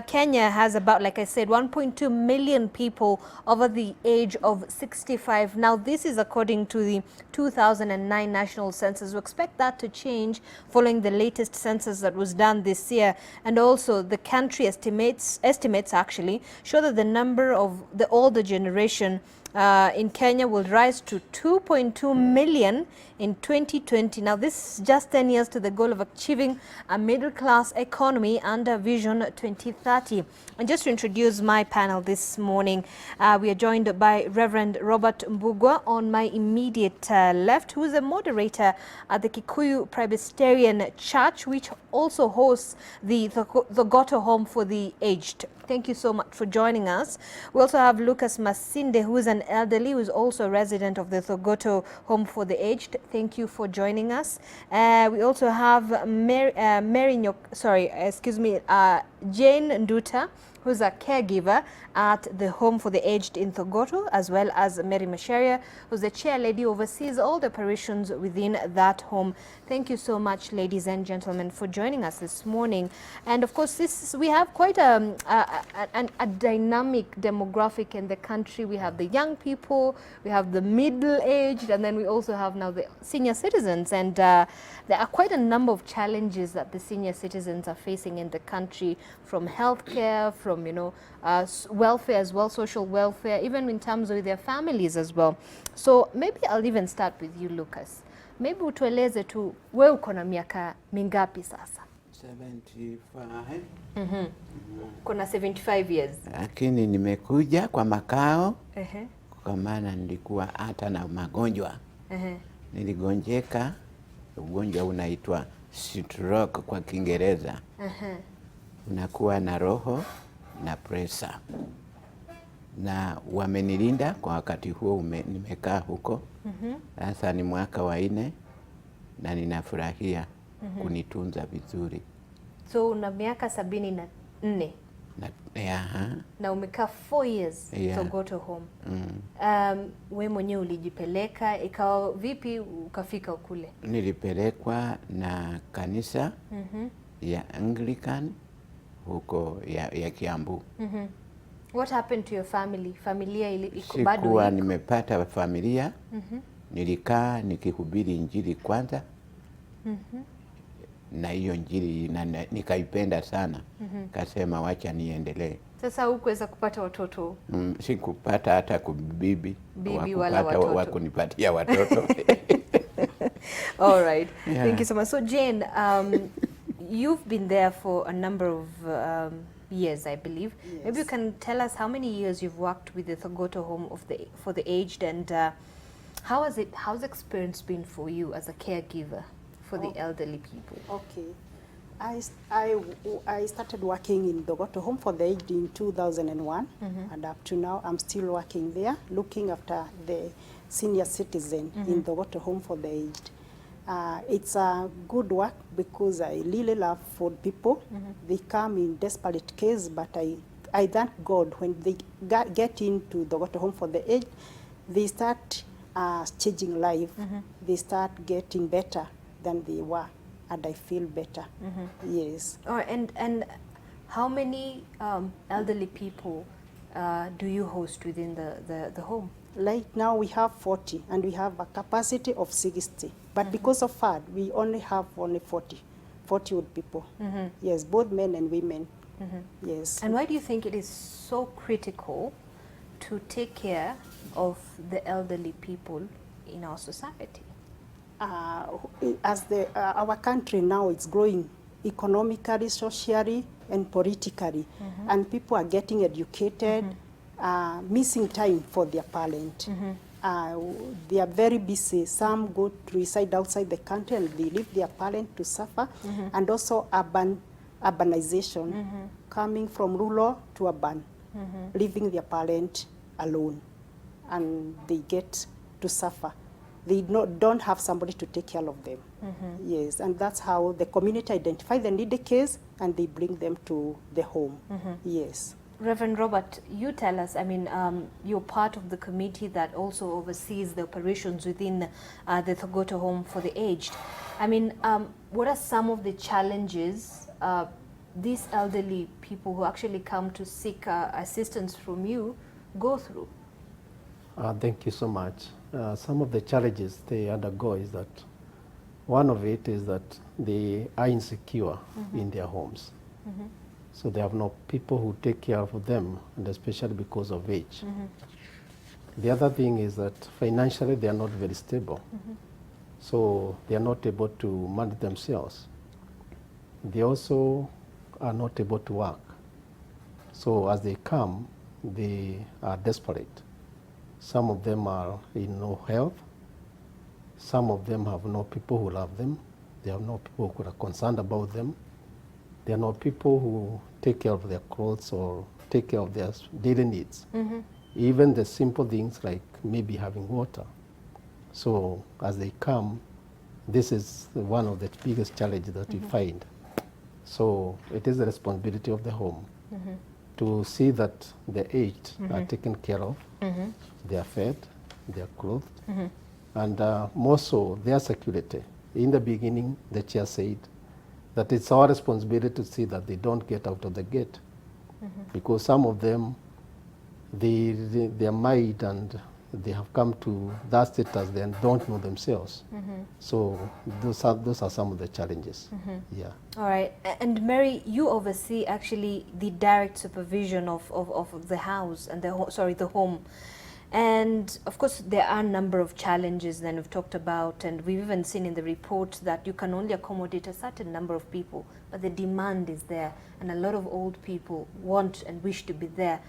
Kenya has about, like I said, 1.2 million people over the age of 65. Now, this is according to the 2009 national census. We expect that to change following the latest census that was done this year. And also, the country estimates actually show that the number of the older generation in Kenya will rise to 2.2 million in 2020. Now, this is just 10 years to the goal of achieving a middle-class economy under Vision 2030. And just to introduce my panel this morning, we are joined by Reverend Robert Mbugua on my immediate left, who is a moderator at the Kikuyu Presbyterian Church, which also hosts the Thogoto Home for the Aged. Thank you so much for joining us. We also have Lucas Masinde, who is an elderly, who is also a resident of the Thogoto Home for the Aged. Thank you for joining us. We also have Jane Nduta, who's a caregiver at the Home for the Aged in Thogoto, as well as Mary Masharia, who's the chair lady, oversees all the operations within that home. Thank you so much, ladies and gentlemen, for joining us this morning. And of course, we have quite a dynamic demographic in the country. We have the young people, we have the middle-aged, and then we also have now the senior citizens. And there are quite a number of challenges that the senior citizens are facing in the country, from healthcare, from welfare as well, social welfare, even in terms of their families as well. So maybe I'll even start with you, Lucas. Maybe utueleze tu, wewe uko na miaka mingapi sasa? 75. Kuna 75 years. Lakini nimekuja kwa makao kwa maana nilikuwa hata na magonjwa. Niligonjeka, ugonjwa unaitwa stroke kwa Kiingereza. Unakuwa na roho na presa. Na wamenilinda kwa wakati huo nimekaa huko. Sasa ni mwaka wa 4 na ninafurahia kunitunza vizuri. So una miaka 74? Na umekaa 4 years Thogoto Home. We mwenyewe ulijipeleka, ikawa vipi ukafika kule? Nilipelekwa na kanisa ya Anglican huko ya Kiambu. What happened to your family? Familia iko bado? Sikuwa nimepata familia. Nilikaa nikihubiri injili kwanza. Na hiyo injili nikaipenda sana. Kasema wacha niendelee. Sasa hukuweza kupata watoto? Sikupata hata bibi wala watoto. Wakunipatia watoto. All right. Yeah. Thank you so much. So Jane, you've been there for a number of years, I believe. Yes. Maybe you can tell us how many years you've worked with the Thogoto Home for the Aged, and how's the experience been for you as a caregiver for the elderly people? Okay. I started working in Thogoto Home for the Aged in 2001, and up to now I'm still working there, looking after the senior citizen in Thogoto Home for the Aged. It's a good work because I really love old people. They come in desperate case, but I thank God when they get into Thogoto Home for the Aged, they start changing life. They start getting better than they were, and I feel better. Yes. Oh, and how many elderly people do you host within the home? Right now we have 40, and we have a capacity of 60. But because of FAD, we only have 40 old people. Yes, both men and women. Yes. And why do you think it is so critical to take care of the elderly people in our society? As our country now is growing economically, socially, and politically, and people are getting educated, missing time for their parent. They are very busy. Some go to reside outside the country and they leave their parent to suffer. And also urbanization, coming from rural to urban, leaving their parent alone, and they get to suffer. They don't have somebody to take care of them. Yes, and that's how the community identify the needy case and they bring them to the home. Yes. Reverend Robert, you tell us, I mean, you're part of the committee that also oversees the operations within the Thogoto Home for the Aged. I mean, what are some of the challenges these elderly people people who actually come to seek assistance from you go through? Thank you so much. Some of the challenges they undergo is that one of it is that they are insecure in their homes. So they have no people who take care of them, and especially because of age. The other thing is that financially they are not very stable. So they are not able to manage themselves. They also are not able to work. So as they come, they are desperate. Some of them are in no health. Some of them have no people who love them. They have no people who are concerned about them. There are no people who take care of their clothes or take care of their daily needs. Even the simple things like maybe having water. So as they come, this is one of the biggest challenges that we find. So it is the responsibility of the home to see that the aged are taken care of, they are fed, they are clothed, and more so their security. In the beginning, the chair said that it's our responsibility to see that they don't get out of the gate, because some of them, they are married and they have come to that status, they don't know themselves. So those are some of the challenges. Yeah. All right. And Mary, you oversee actually the direct supervision of the house and the home. And of course, there are a number of challenges that we've talked about, and we've even seen in the report that you can only accommodate a certain number of people, but the demand is there, and a lot of old people want and wish to be there.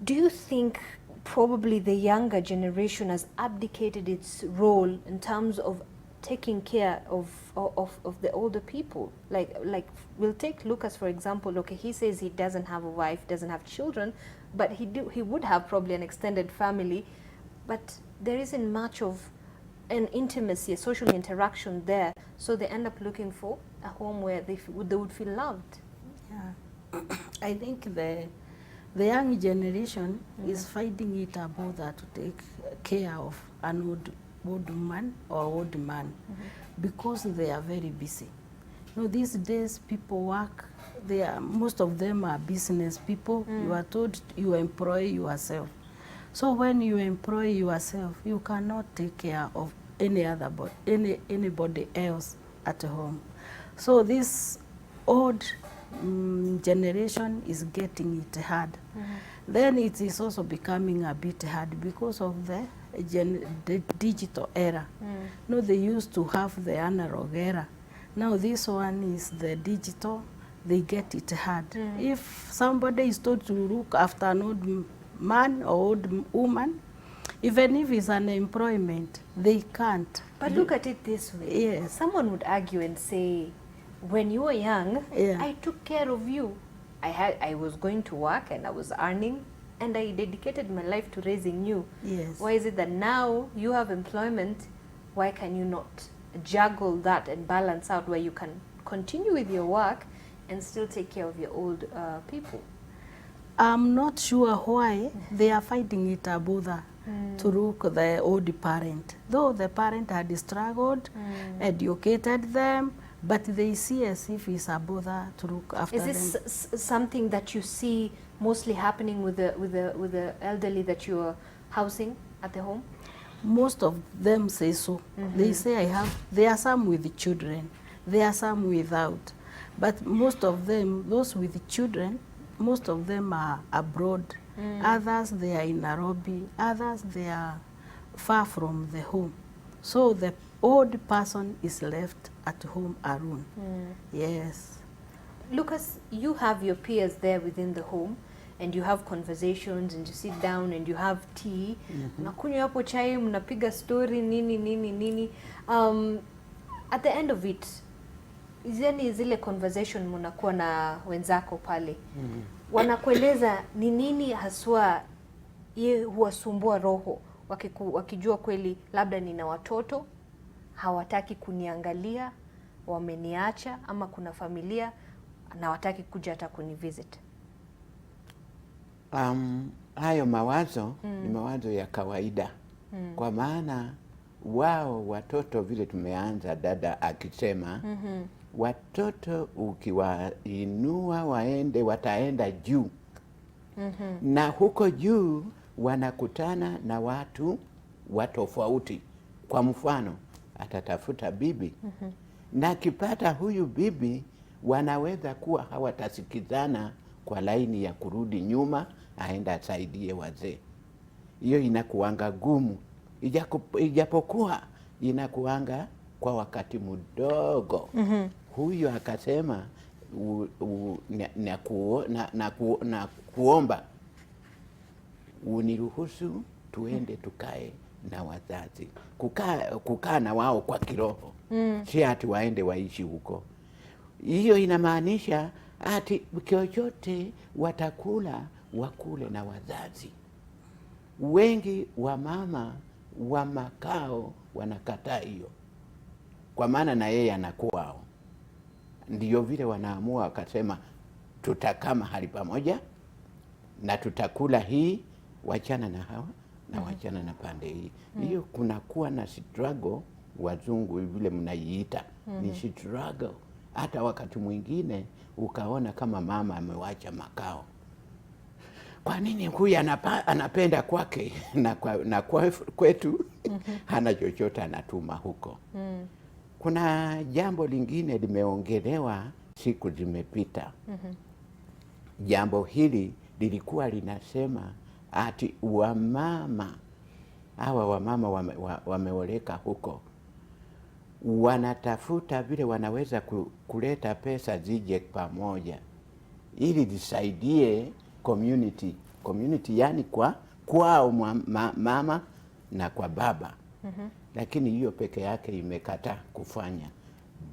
Do you think probably the younger generation has abdicated its role in terms of taking care of the older people? Like we'll take Lucas for example. Okay, he says he doesn't have a wife, doesn't have children, but he would have probably an extended family, but there isn't much of an intimacy, a social interaction there, so they end up looking for a home where they would feel loved. Yeah, I think the young generation is finding it about that to take care of an old woman or old man because they are very busy. You know, these days people work, most of them are business people. You are told you employ yourself. So when you employ yourself, you cannot take care of anybody else at home. So this old generation is getting it hard. Then it is also becoming a bit hard because of the digital era. No, they used to have the analog era. Now this one is the digital. They get it hard. If somebody is told to look after an old man or old woman, even if it's an employment, they can't. But look at it this way. Yes. Someone would argue and say, when you were young, I took care of you. I was going to work and I was earning, and I dedicated my life to raising you. Yes. Why is it that now you have employment, why can you not juggle that and balance out where you can continue with your work and still take care of your old people? I'm not sure why they are finding it a bother to look the old parent. Though the parent had struggled, educated them, but they see as if it's a bother to look after them. Is this something that you see mostly happening with the elderly that you are housing at the home? Most of them say so. They say there are some with children, there are some without. But most of them, those with children, most of them are abroad. Others, they are in Nairobi. Others, they are far from the home. So the old person is left at home alone. Yes. Lucas, you have your peers there within the home, and you have conversations, and you sit down and you have tea. Mnakunywa hapo chai, mnapiga story, nini. At the end of it, zeni zile conversation mnakuwa na wenzako pale, wanakueleza ni nini haswa ye huwasumbua roho, wakijua kweli labda nina watoto hawataki kuniangalia, wameniacha, ama kuna familia na hawataki kuja hata kunivisit. Hayo mawazo ni mawazo ya kawaida. Kwa maana wao watoto, vile tumeanza dada akisema, watoto ukiwainua waende, wataenda juu. Na huko juu wanakutana na watu watofauti. Kwa mfano, atatafuta bibi. Na akipata huyu bibi, wanaweza kuwa hawatasikizana kwa laini ya kurudi nyuma, aenda asaidie wazee. Hiyo inakuanga gumu, ijapokuwa inakuanga kwa wakati mdogo. Huyo akasema na kuomba uniruhusu tuende tukae na wazazi, kukaa na wao kwa kiroho, si ati waende waishi huko. Hiyo inamaanisha ati chochote watakula wakule na wazazi. Wengi wa mama wa makao wanakataa hiyo, kwa maana na yeye anakuwao. Ndiyo vile wanaamua wakasema, tutakaa mahali pamoja na tutakula hii, wachana na hawa na wachana na pande hii. Hiyo kunakuwa na struggle, wazungu vile mnaiita, ni struggle. Hata wakati mwingine ukaona kama mama amewacha makao. Kwa nini huyu anapenda kwake na kwetu hana chochote anatuma huko? Kuna jambo lingine limeongelewa siku zimepita. Jambo hili lilikuwa linasema ati wamama wameoleka huko, wanatafuta vile wanaweza kuleta pesa zije pamoja ili zisaidie community, yani kwao mama na kwa baba. Lakini hiyo peke yake imekataa kufanya.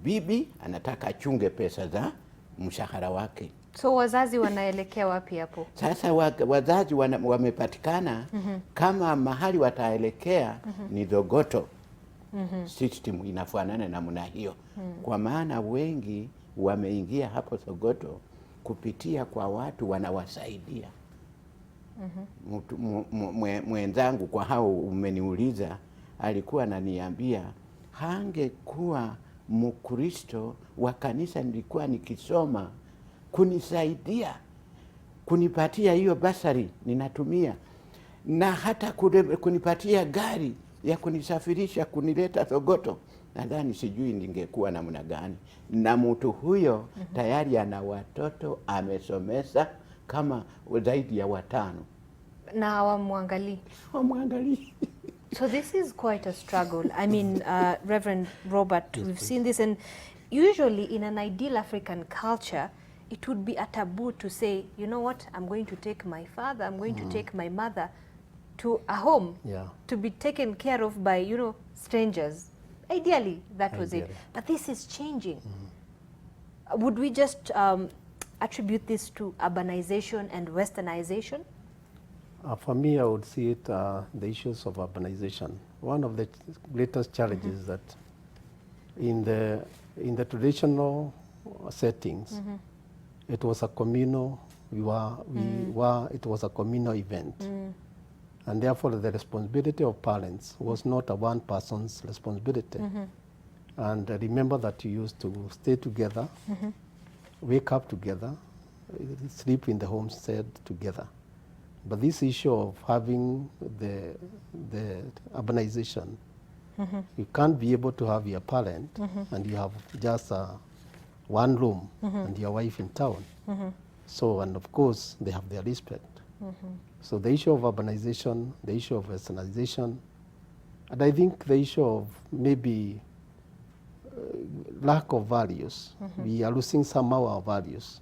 Bibi anataka achunge pesa za mshahara wake. So wazazi wanaelekea wapi hapo? Sasa wazazi wamepatikana kama mahali wataelekea ni Thogoto. System inafanana namna hiyo. Kwa maana wengi wameingia hapo Thogoto kupitia kwa watu wanawasaidia. Mwenzangu kwa hao umeniuliza, alikuwa ananiambia hangekuwa Mkristo wa kanisa nilikuwa nikisoma kunisaidia, kunipatia hiyo basari ninatumia, na hata kunipatia gari ya kunisafirisha kunileta Thogoto, nadhani sijui ningekuwa namna gani. Na mtu huyo tayari ana watoto amesomesa kama zaidi ya 5 na hawamwangalii. So this is quite a struggle. I mean, Reverend Robert, we've seen this, and usually in an ideal African culture, it would be a taboo to say, you know what, I'm going to take my father, I'm going to take my mother to a home to be taken care of by, strangers. Ideally, that was it. But this is changing. Would we just attribute this to urbanization and westernization? For me, I would see it the issues of urbanization. One of the greatest challenges is that in the traditional settings, it was a communal. It was a communal event, and therefore the responsibility of parents was not a one person's responsibility. And remember that you used to stay together, wake up together, sleep in the homestead together. But this issue of having the urbanization, you can't be able to have your parent and you have just one room and your wife in town. So, and of course, they have their respect. So the issue of urbanization, the issue of westernization, and I think the issue of maybe lack of values. We are losing somehow our values.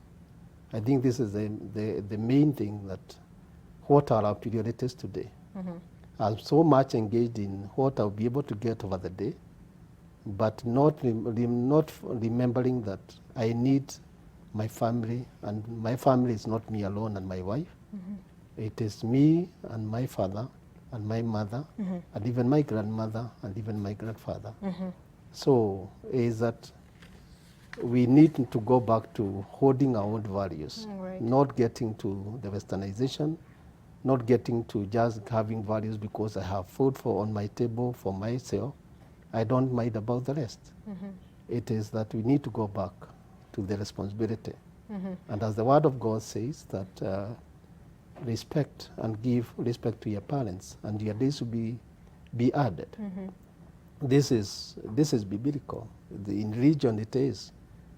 I think this is the main thing, that what are our priorities today. I'm so much engaged in what I'll be able to get over the day, but not remembering that I need my family, and my family is not me alone and my wife. It is me and my father and my mother and even my grandmother and even my grandfather. So is that we need to go back to holding our own values, not getting to the westernization, not getting to just having values because I have food on my table for myself. I don't mind about the rest. it is that we need to go back to the responsibility. And as the Word of God says, that respect and give respect to your parents, and your days will be added. This is biblical. In religion it is.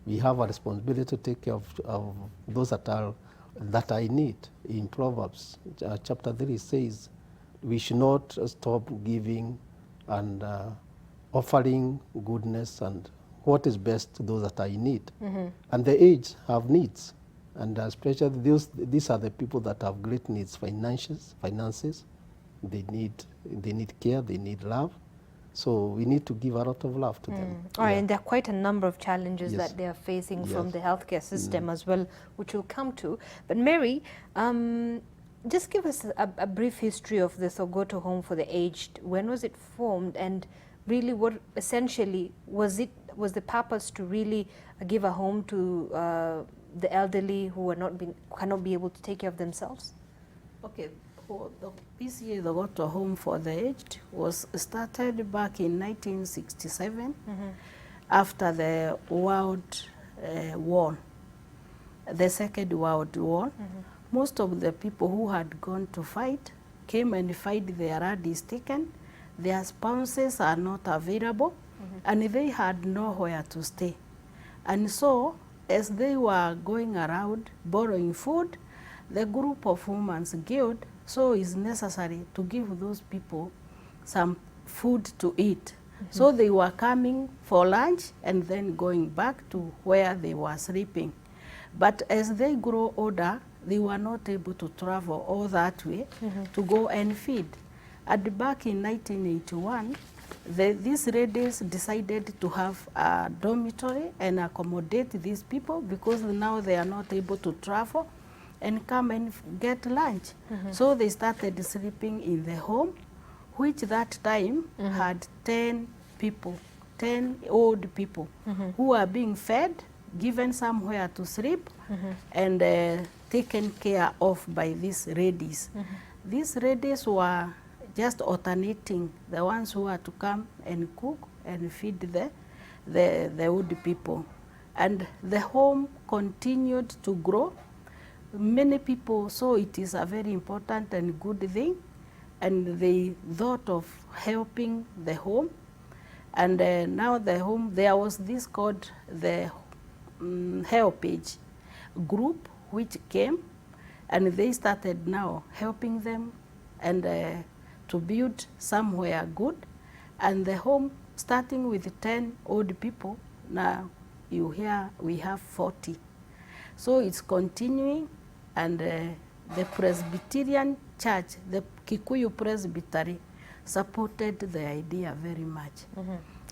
We have a responsibility to take care of those that are in need. In Proverbs chapter 3 says we should not stop giving and offering goodness and what is best to those that are in need. And the aged have needs. And especially these are the people that have great needs, finances. They need care, they need love. So we need to give a lot of love to them. All right, and there are quite a number of challenges Yes. that they are facing from Yes. the healthcare system as well, which we'll come to. But Mary, just give us a brief history of the Thogoto Home for the Aged. When was it formed, and really what essentially was the purpose to really give a home to the elderly who cannot be able to take care of themselves? Okay, the PCA, the Thogoto Home for the Aged, was started back in 1967 after the World War, the Second World War. Most of the people who had gone to fight came and fight, their blood is taken, their spouses are not available, and they had nowhere to stay. And so, as they were going around borrowing food, the group of Women's Guild so it's necessary to give those people some food to eat. So they were coming for lunch and then going back to where they were sleeping. But as they grow older, they were not able to travel all that way to go and feed. And back in 1981, these ladies decided to have a dormitory and accommodate these people because now they are not able to travel and come and get lunch. So they started sleeping in the home, which that time had 10 people, 10 old people who were being fed, given somewhere to sleep, and taken care of by these ladies. These ladies were just alternating the ones who are to come and cook and feed the old people. And the home continued to grow. Many people saw it is a very important and good thing, and they thought of helping the home. And now the home, there was this called the Helpage group which came, and they started now helping them and to build somewhere good. And the home, starting with 10 old people, now you hear we have 40. So it's continuing, and the Presbyterian Church, the Kikuyu Presbytery, supported the idea very much.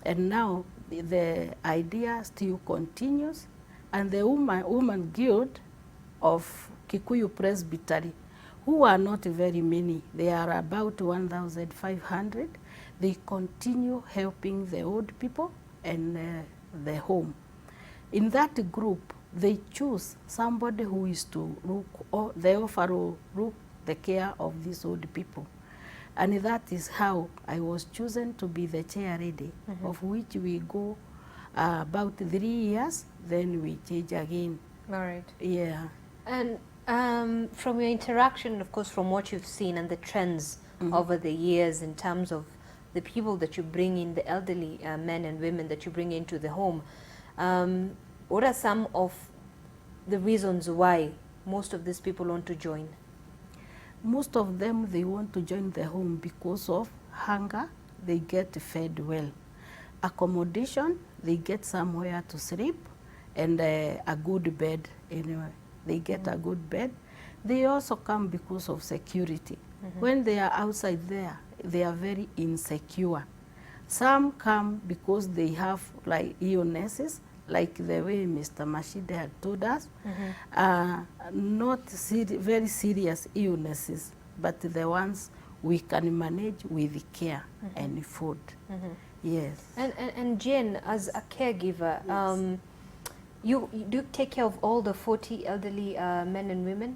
And now the idea still continues, and the Women Guild of Kikuyu Presbytery, who are not very many, they are about 1,500, they continue helping the old people and the home. In that group, they choose somebody who is to look, or they offer to look the care of these old people. And that is how I was chosen to be the chair lady, of which we go about 3 years, then we change again. All right. Yeah. And from your interaction, of course, from what you've seen and the trends over the years in terms of the people that you bring in, the elderly men and women that you bring into the home, what are some of the reasons why most of these people want to join? Most of them, they want to join the home because of hunger, they get fed well. Accommodation, they get somewhere to sleep, and a good bed anyway. They get a good bed. They also come because of security. When they are outside there, they are very insecure. Some come because they have like illnesses, like the way Mr. Mashide had told us, not very serious illnesses, but the ones we can manage with care and food. Yes. And Jane, as a caregiver, you do take care of all the 40 elderly men and women?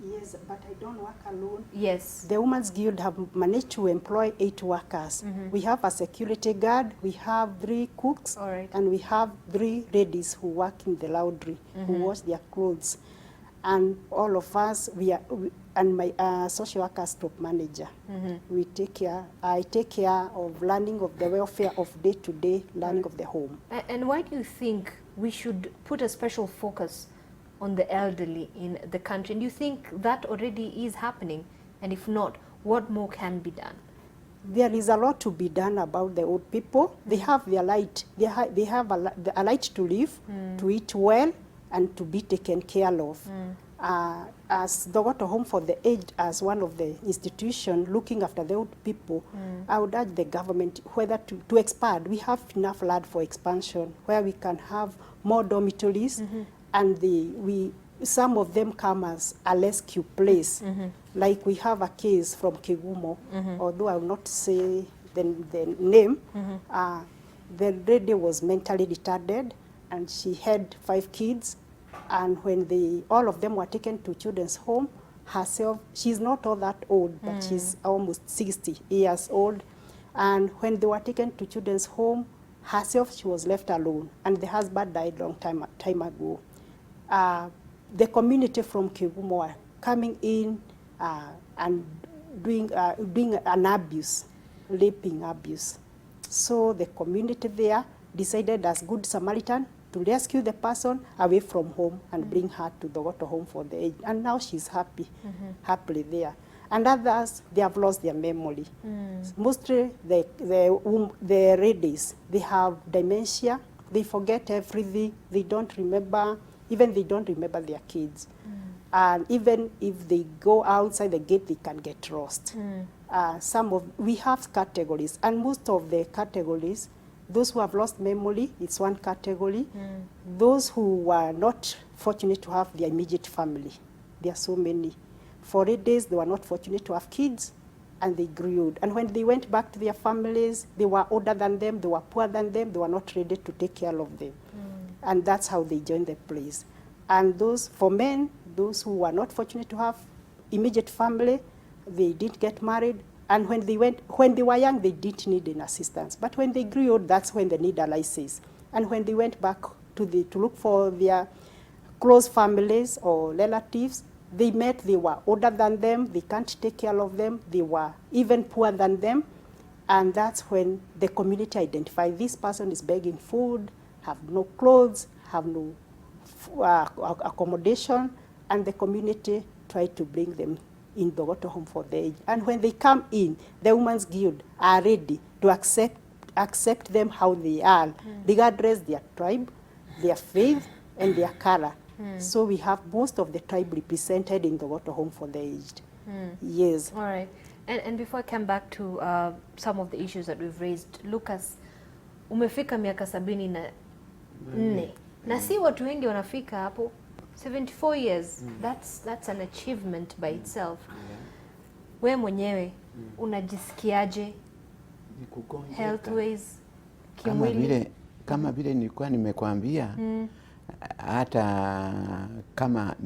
Yes, but I don't work alone. Yes. The Women's Guild have managed to employ 8 workers. We have a security guard, we have 3 cooks, All right. and we have 3 ladies who work in the laundry, who wash their clothes. And all of us, and my social worker top manager, I take care of learning of the welfare of day-to-day learning of the home. And why do you think we should put a special focus on the elderly in the country? And do you think that already is happening? And if not, what more can be done? There is a lot to be done about the old people. They have their right. They have a right to live, to eat well, and to be taken care of. As the Water Home for the Aged, as one of the institutions looking after the old people, I would urge the government whether to expand. We have enough land for expansion where we can have more dormitories, and some of them come as a rescue place. Like we have a case from Kigumo, although I will not say the name. The lady was mentally retarded, and she had 5 kids. And when all of them were taken to children's home, herself, she's not all that old, but she's almost 60 years old. And when they were taken to children's home, herself, she was left alone. And the husband died long time ago. The community from Kigumo are coming in and doing an abuse, raping abuse. So the community there decided as Good Samaritan to rescue the person away from home and bring her to the Water Home for the Aged. And now she's happily there. And others, they have lost their memory. Mostly the ladies, they have dementia, they forget everything, they don't remember, even they don't remember their kids. And even if they go outside the gate, they can get lost. We have categories, and most of the categories, those who have lost memory, it's one category. Those who were not fortunate to have their immediate family, there are so many. For 8 days, they were not fortunate to have kids, and they grew old. And when they went back to their families, they were older than them, they were poorer than them, they were not ready to take care of them. And that's how they joined the place. And for men, those who were not fortunate to have immediate family, they didn't get married. And when they were young, they didn't need any assistance. But when they grew old, that's when the need arises. And when they went back to look for their close families or relatives, they were older than them, they can't take care of them, they were even poorer than them. And that's when the community identified this person is begging food, have no clothes, have no accommodation, and the community tried to bring them in the Water Home for the Aged. And when they come in, the Women's Guild are ready to accept them how they are, regardless their tribe, their faith, and their color. So we have most of the tribe represented in the Water Home for the Aged. Yes. All right. And before I come back to some of the issues that we've raised, Lucas, umefika miaka 74 na si watu wengi wanafika hapo. 74 years, that's an achievement by itself. We mwenyewe unajisikiaje healthways kimwili? Kama vile nilikuwa nimekwambia, hata kama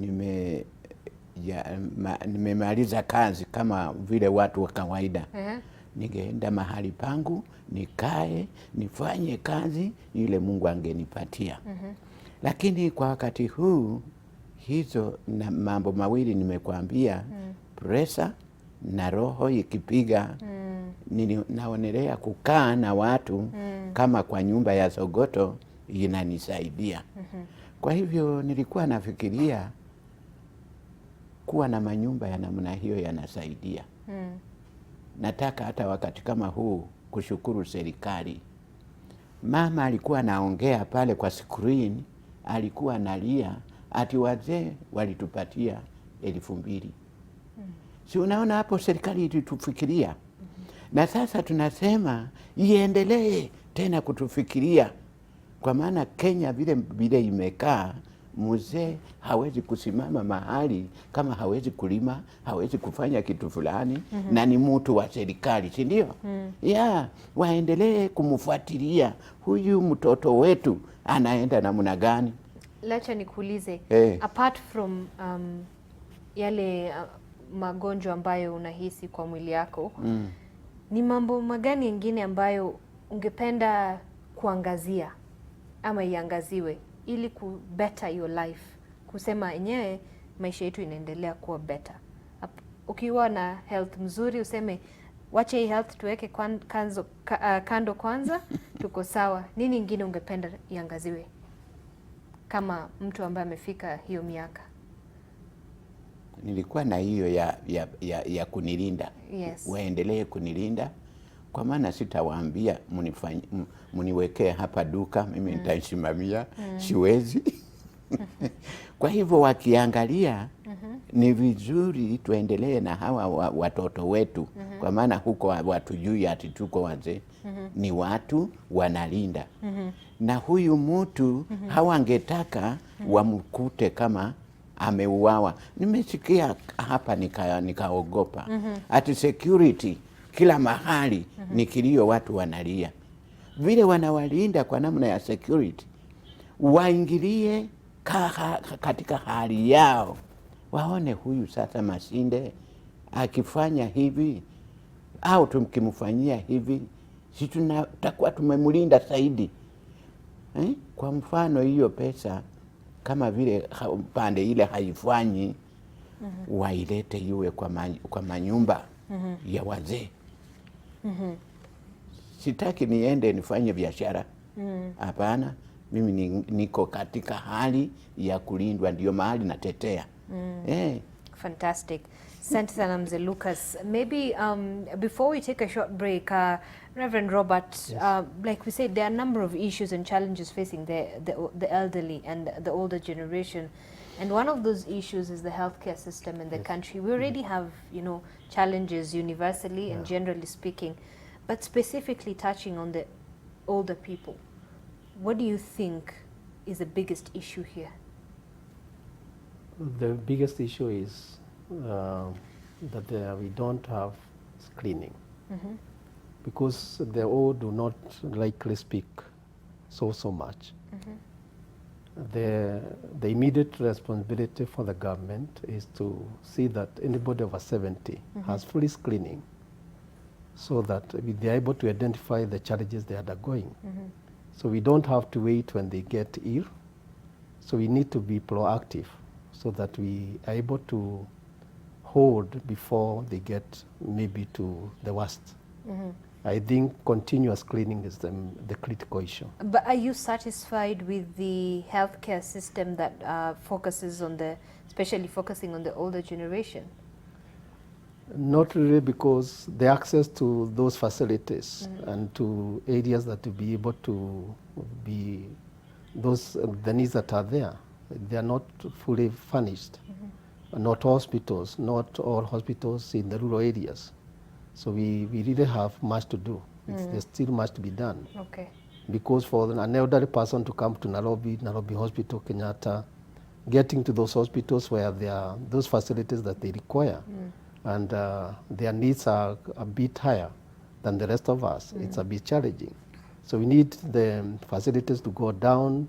nimemaliza kazi kama vile watu wa kawaida, ningeenda mahali pangu nikae nifanye kazi ile Mungu angenipatia. Lakini kwa wakati huu hizo na mambo mawili nimekwambia, pressure na roho ikipiga, naonelea kukaa na watu kama kwa nyumba ya Sogoto inanisaidia. Kwa hivyo nilikuwa nafikiria kuwa na manyumba ya namna hiyo yanasaidia. Nataka hata wakati kama huu kushukuru serikali. Mama alikuwa naongea pale kwa screen, alikuwa analia ati wazee walitupatia 2,000. Si unaona hapo serikali ilitufikiria. Na sasa tunasema iendelee tena kutufikiria. Kwa maana Kenya vile imekaa, mzee hawezi kusimama mahali kama hawezi kulima, hawezi kufanya kitu fulani, na ni mtu wa serikali, si ndio? Waendelee kumfuatilia huyu mtoto wetu anaenda namna gani. Lacha nikuulize, apart from yale magonjwa ambayo unahisi kwa mwili yako, ni mambo magani mengine ambayo ungependa kuangazia ama iangaziwe ili ku better your life, kusema enyewe maisha yetu inaendelea kuwa better? Ukiwa na health mzuri useme wacha hii health tuweke kando kwanza, tuko sawa. Nini ingine ungependa iangaziwe kama mtu ambaye amefika hiyo miaka? Nilikuwa na hiyo ya kunilinda. Yes. Waendelee kunilinda, kwa maana sitawaambia muniwekee hapa duka, mimi nitasimamia, siwezi. Kwa hivyo wakiangalia, ni vizuri tuendelee na hawa watoto wetu, kwa maana huko watujui ati tuko wazee, ni watu wanalinda. Na huyu mtu hawangetaka wamkute kama ameuawa. Nimesikia hapa nikaogopa. Ati security kila mahali ni kilio, watu wanalia. Vile wanawalinda kwa namna ya security, waingilie katika hali yao, waone huyu sasa Masinde akifanya hivi au tumkimfanyia hivi, si tutakuwa tumemlinda zaidi. Kwa mfano hiyo pesa kama vile pande ile haifanyi, wailete iwe kwa manyumba ya wazee. Sitaki niende nifanye biashara, hapana. Mimi niko katika hali ya kulindwa, ndio mahali natetea. Fantastic. Asante sana Mzee Lucas. Maybe before we take a short break, Reverend Robert, yes. Like we said, there are a number of issues and challenges facing the elderly and the older generation. And one of those issues is the healthcare system in the country. We already have, challenges universally and generally speaking, but specifically touching on the older people. What do you think is the biggest issue here? The biggest issue is that we don't have screening, because they all do not likely speak so much. The immediate responsibility for the government is to see that anybody over 70 has free screening, so that they are able to identify the challenges they are undergoing. So we don't have to wait when they get ill. So we need to be proactive so that we are able to hold before they get maybe to the worst. I think continuous screening is the critical issue. But are you satisfied with the healthcare system that focuses on especially focusing on the older generation? Not really, because the access to those facilities and to areas that to be able to be the needs that are there, they are not fully furnished. Not hospitals, not all hospitals in the rural areas. So we really have much to do. There's still much to be done. Okay. Because for an elderly person to come to Nairobi Hospital, Kenyatta, getting to those hospitals where there are those facilities that they require, and their needs are a bit higher than the rest of us, it's a bit challenging. So we need the facilities to go down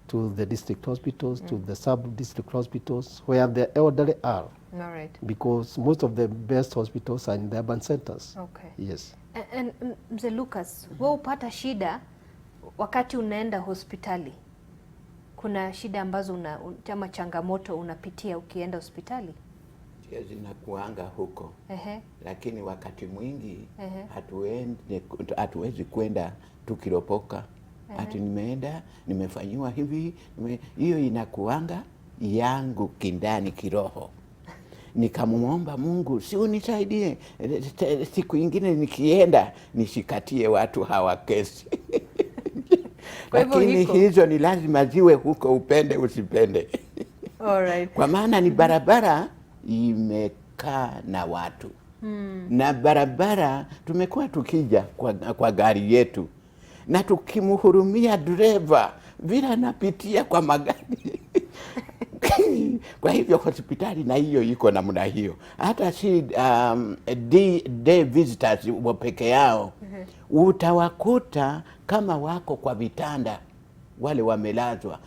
to the district hospitals, to the sub-district hospitals, where the elderly are. All right. Because most of the best hospitals are in the urban centers. Okay. Yes. And Mzee Lucas, wewe upata shida wakati unaenda hospitali? Kuna shida ambazo ama changamoto unapitia ukienda hospitali? Zinakuanga huko. Lakini wakati mwingi hatuwezi kwenda tukiropoka. Ati nimeenda, nimefanyiwa hivi, hiyo inakuanga yangu kindani kiroho. Nikamuomba Mungu, si unisaidie siku ingine nikienda nishikatie watu hawa kesi. Lakini hizo ni lazima ziwe huko, upende usipende. Alright. Kwa maana ni barabara imekaa na watu. Na barabara tumekuwa tukija kwa gari yetu, na tukimhurumia dereva vile anapitia kwa magari. Kwa hivyo hospitali na hiyo iko namna hiyo. Hata si day visitors wa peke yao, utawakuta kama wako kwa vitanda, wale wamelazwa,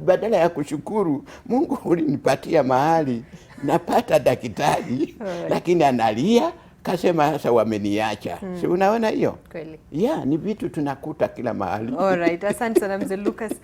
badala ya kushukuru Mungu ulinipatia mahali napata daktari lakini analia kasema sasa wameniacha. Si unaona hiyo? Kweli. Ni vitu tunakuta kila mahali. Alright, asante sana Mzee Lucas.